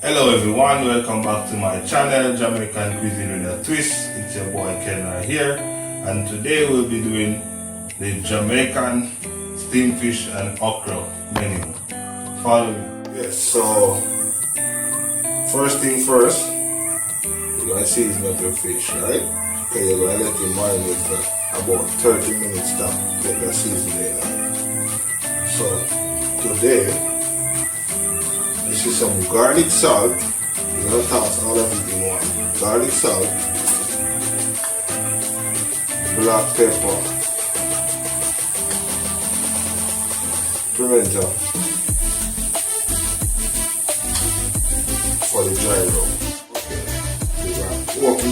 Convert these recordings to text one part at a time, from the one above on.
Hello everyone, welcome back to my channel, Jamaican Cuisine with a Twist. It's your boy Ken right here, and today we'll be doing the Jamaican steam fish and okra menu. Follow me. Yes, so first thing first, you're going to season up your fish, right? Okay, you're going to let it marinate for about 30 minutes to get the seasoning in. So today, this is some garlic salt. You're going to toss all of it in one. Garlic salt, black pepper, pimento for the dry rub. Okay, so you're going to walk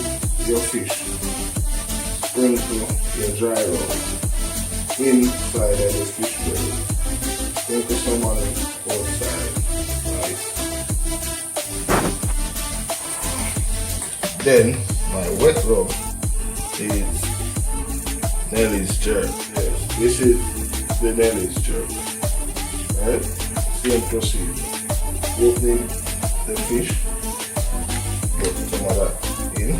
your fish, sprinkle your dry rub inside of the fish belly, sprinkle some on the outside. Then my wet rub is Nelly's jerk. Yes, this is the Nelly's jerk. Right? Same procedure. Opening the fish, put some of that in,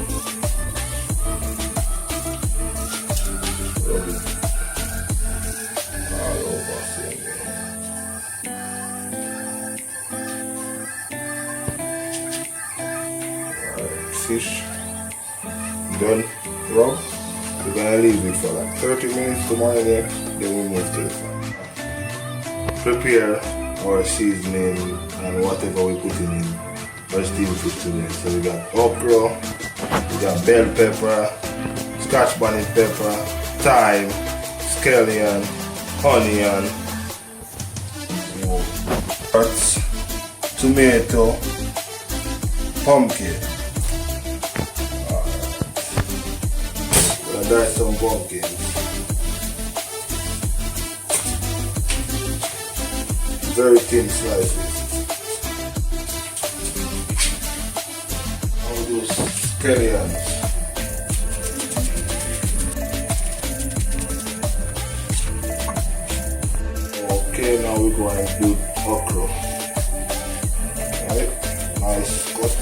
rub it all over, same way. Fish done rub. We're gonna leave it for like 30 minutes to marinate, then we move to the pan. Prepare our seasoning and whatever we put in our steam fish today. So we got okra, we got bell pepper, scotch bonnet pepper, thyme, scallion, onion, carrots, tomato, pumpkin. Dice some pumpkins. Very thin slices. I'll do scallions. Okay, now we're going to do okra. Alright, nice cut.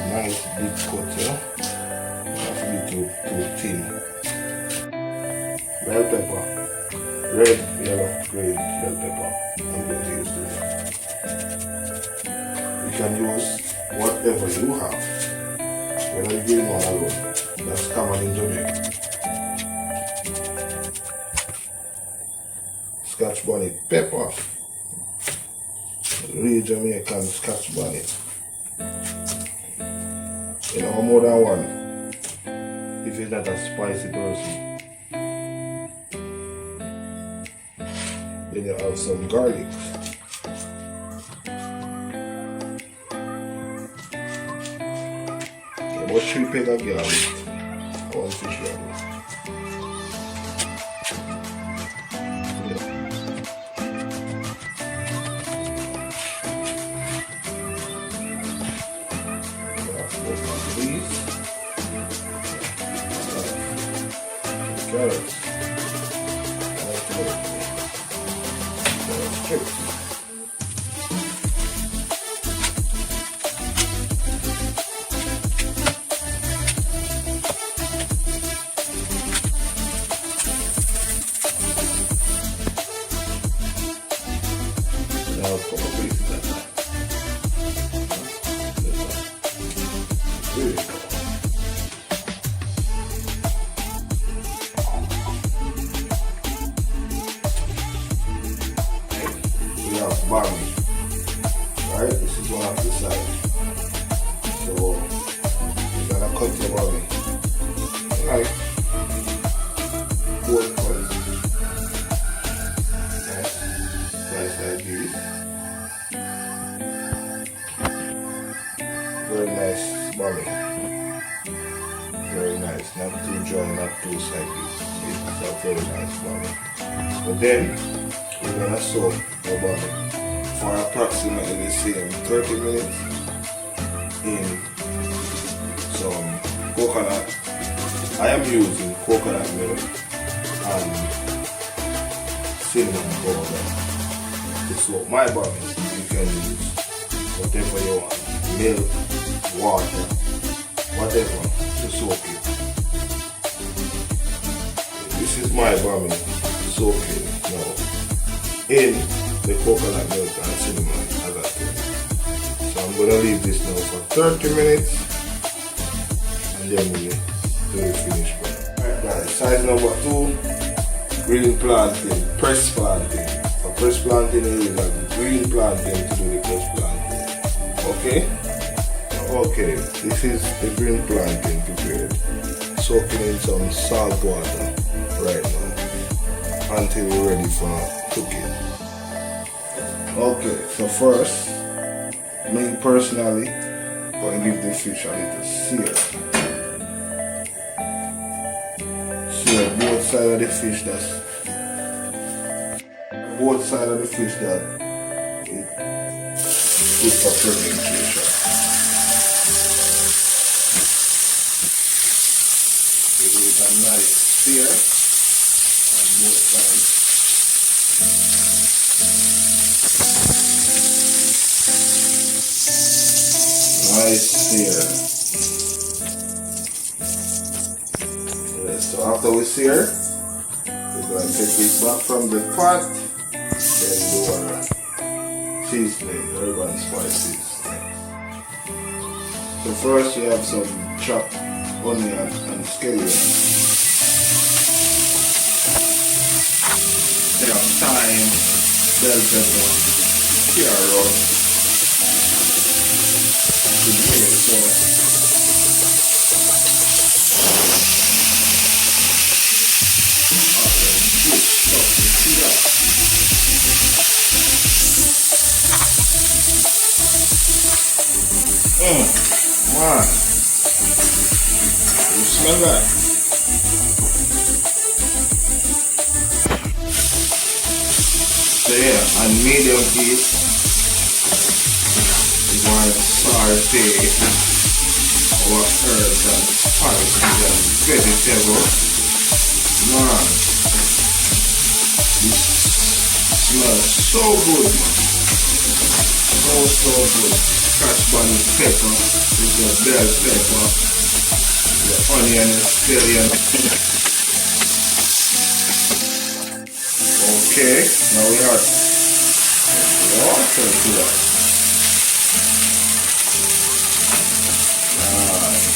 Nice big cut, yeah? Not to be too thin. Bell pepper, red, yellow, green bell pepper. I'm going to use this. You can use whatever you have. Whether you green one alone, that's common in Jamaica. Scotch bonnet pepper, real Jamaican Scotch bonnet. You know, more than one if you're not a spicy person. Then you have some garlic. Okay, about 3 pegs of garlic. One fish garlic. Carrots. Chips. Now a couple pieces like that. Really cool. Barley, right? This is one of the side. So you're gonna cut the barley like 4 cuts. Nice, slice like this. Very nice barley. Very nice, not too dry, not too saggy. It's a very nice barley. But then we're gonna soak the barley for approximately the same 30 minutes in some coconut. I am using coconut milk and cinnamon powder to soak my body. You can use whatever you want, milk, water, whatever to soak it. This is my bami soaking now in the coconut milk and cinnamon as I said. So I'm gonna leave this now for 30 minutes and then we do the finished product. Alright guys, size number 2, green plantain, press plantain. For press plantain you use a green plantain to do the press plantain. Okay? Okay, this is the green plantain prepared. Soaking in some salt water right now until we're ready for cooking. Okay, so first, me personally, I'm going to give the fish a little sear. Sear both sides of the fish that it's good for fermentation. Give it a nice sear on both sides. Nice sear. Right, so after we sear, we're going to take it back from the pot, then do our seasoning, herb and spices. So first we have some chopped onion and scallion. Then thyme, bell pepper, carrot. Man, you smell that? So yeah, and medium heat, we want to saute our herbs and spices and vegetables. Man, this smells so good, man. So good. Scotch bonnet pepper with the bell pepper, the onion and scallion. Okay, now we add water to that. Nice.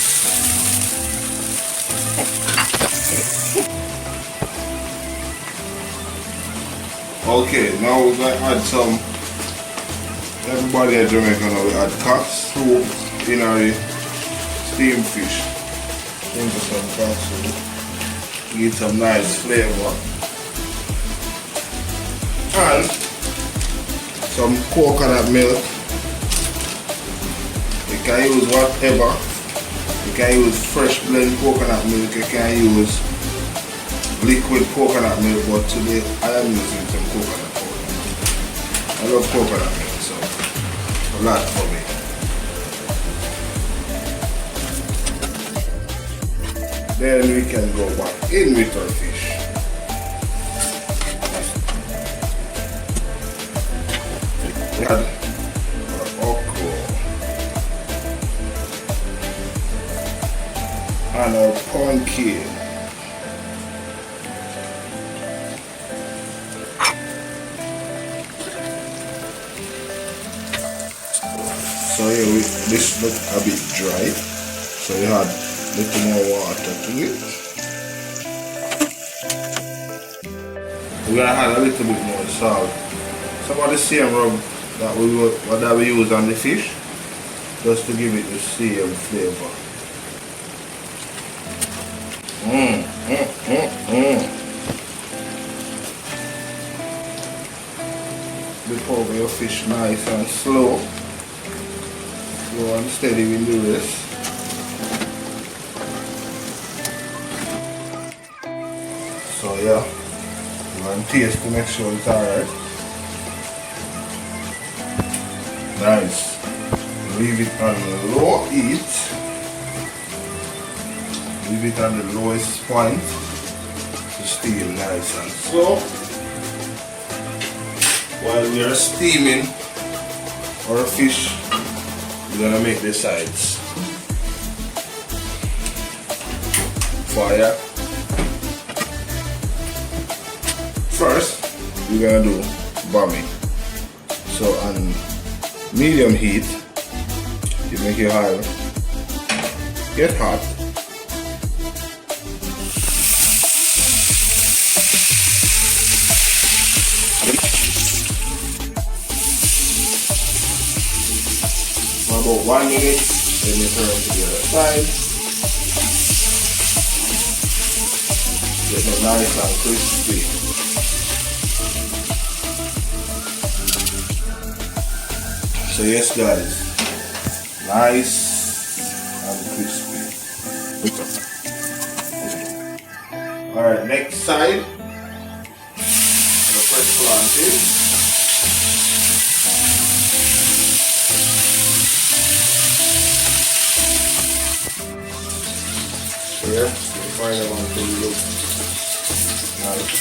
Okay, now we're going to add some. Everybody in Jamaica now we add cock soup in our steam fish. Into some cock soup. Get some nice flavor. And some coconut milk. You can use whatever. You can use fresh blend coconut milk. You can use liquid coconut milk. But today I am using some coconut powder. I love coconut milk. A lot for me. Then we can go back in with our fish. We had our okra and our pumpkin. So here this look a bit dry, so you add a little more water to it. We're gonna add a little bit more salt. Some of the same rub that we use on the fish, just to give it the same flavor. Look over your fish nice and slow. Slow and steady we do this. So yeah, you want to taste to make sure it's alright. Nice. Leave it on the low heat. Leave it on the lowest point. to steam nice and slow. While we are steaming our fish, we're gonna make the sides. Fire. First, we're gonna do bami. So on medium heat, you make your oil get hot. For about 1 minute, then you turn to the other side. Get it nice and crispy. So yes guys, nice and crispy. Alright, next side, the fresh plantain. Here, you find them until you look nice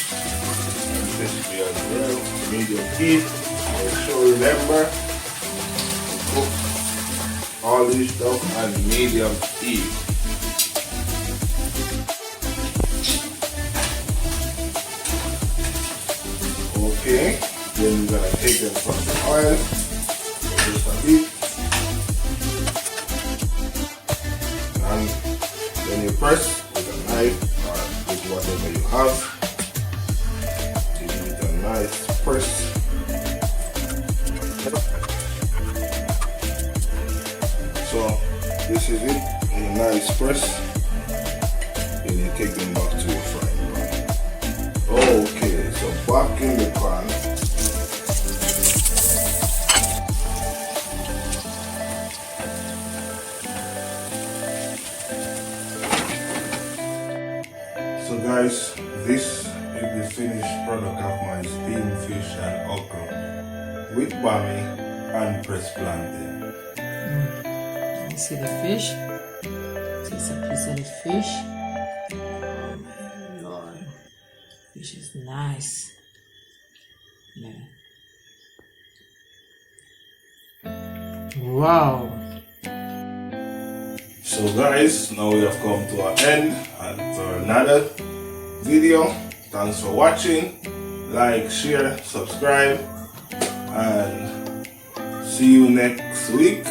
and crispy as well. Medium heat. Make sure you remember cook all this stuff at medium heat. Okay, then we're gonna take them from the oil, just a bit, and then you press with a knife or with whatever you have. Give it a nice press. So this is it, a nice press. Then you take them back to your frying pan. Okay, so back in the pan. So guys, this is the finished product of my steamed fish and okra with bami and pressed plantain. See the fish? It's a piece of the fish. Oh my lord. Fish is nice. Yeah. Wow. So guys, now we have come to an end and for another video. Thanks for watching. Like, share, subscribe, and see you next week.